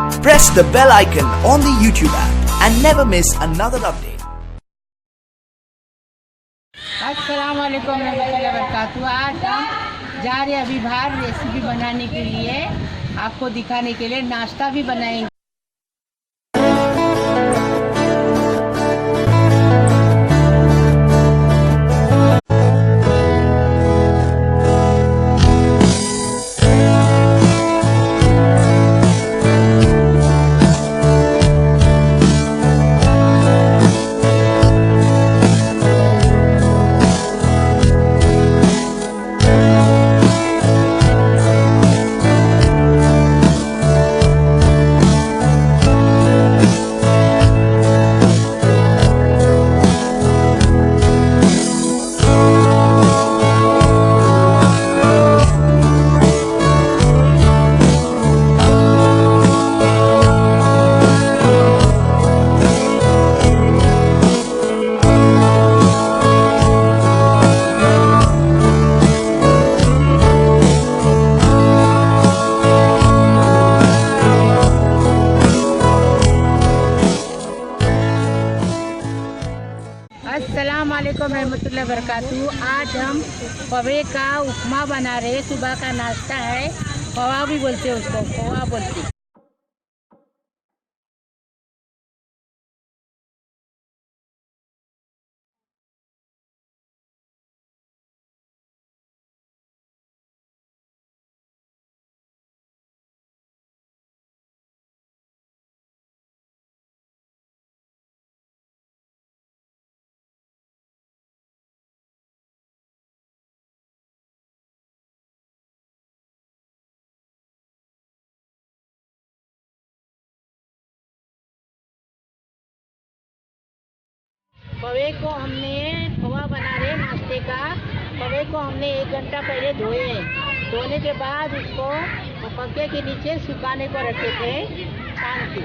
Press the bell icon on the YouTube app and never miss another update. अस्सलाम वालेकुम रहमतुल्लाहि व बरकातुहू। आज हम जा रहे हैं अभी बाहर रेसिपी बनाने के लिए, आपको दिखाने के लिए नाश्ता भी बनाएंगे। अस्सलाम वालेकुम रहमतुल्लाहि व बरकातुहू। आज हम पवे का उपमा बना रहे हैं। सुबह का नाश्ता है, पवा भी बोलते हैं उसको, पवा बोलते हैं। पवे को हमने पवा बना रहे नाश्ते का। पवे को हमने 1 घंटा पहले धोए हैं। धोने के बाद उसको पंखे के नीचे सुखाने को रखे थे छान के।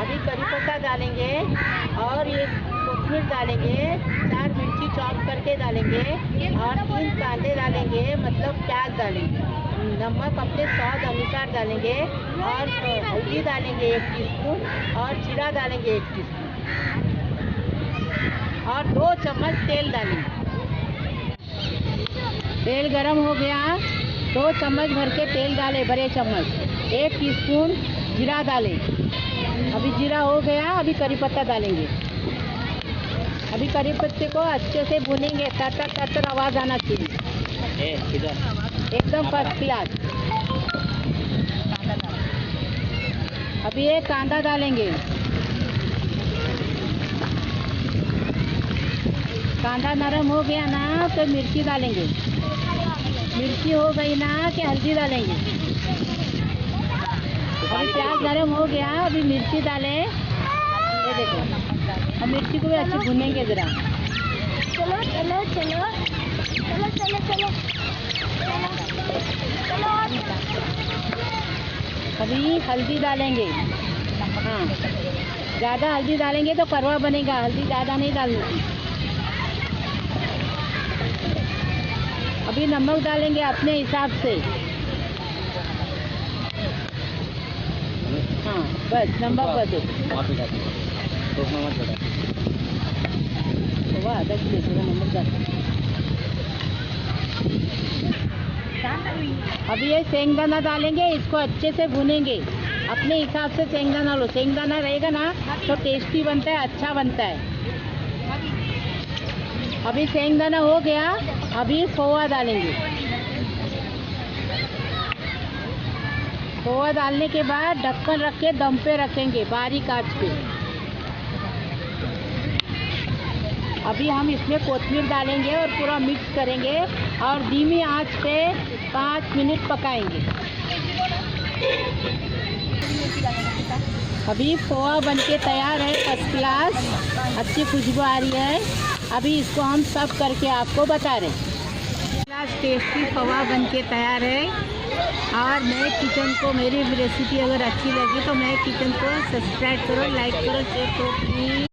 अभी करी पत्ता डालेंगे और ये कोथिमीर डालेंगे, 4 मिर्ची चॉप करके डालेंगे और 3 कांदे डालेंगे, मतलब प्याज डालेंगे। नमक अपने स्वाद अनुसार डालेंगे और हल्दी डालेंगे 1 टीस्पून और जीरा डालेंगे 1 टीस्पून और 2 चम्मच तेल डालेंगे। तेल गरम हो गया, 2 चम्मच भर के तेल डाले, बड़े चम्मच। 1 टीस्पून जीरा डालें। अभी जीरा हो गया, अभी करी पत्ता डालेंगे। अभी करी पत्ते को अच्छे से भूनेंगे, तर आवाज़ आना चाहिए, एकदम फर्स्ट क्लास। अभी ये कांदा डालेंगे। कांदा नरम हो गया ना तो मिर्ची डालेंगे। मिर्ची हो गई ना कि हल्दी डालेंगे। अभी प्याज नरम हो गया, अभी मिर्ची डालें। ये देखो, अब मिर्ची को भी अच्छी भूनेंगे ज़रा। चलो चलो चलो चलो चलो चलो चलो। अभी हल्दी डालेंगे। हाँ, ज़्यादा हल्दी डालेंगे तो करवा बनेगा, हल्दी ज़्यादा नहीं डालनी। अभी नमक डालेंगे अपने हिसाब से। हाँ बस, नमक बस। अभी ये सेंगदाना डालेंगे, इसको अच्छे से भूनेंगे। अपने हिसाब से सेंगदाना लो, सेंगदाना रहेगा ना तो टेस्टी बनता है, अच्छा बनता है। अभी सेंगदाना हो गया, अभी खोवा डालेंगे। खोवा डालने के बाद ढक्कन रख के दम पे रखेंगे, बारीक आंच पे। अभी हम इसमें कोथिमीर डालेंगे और पूरा मिक्स करेंगे और धीमी आंच पे 5 मिनट पकाएंगे। अभी खोवा बनके तैयार है, फर्स्ट क्लास, अच्छी खुशबू आ रही है। अभी इसको हम सर्व करके आपको बता रहे हैं। टेस्टी खोवा बनके तैयार है। और नए किचन को, मेरी रेसिपी अगर अच्छी लगी तो नए किचन को सब्सक्राइब करो, लाइक करो, शेयर करो प्लीज़।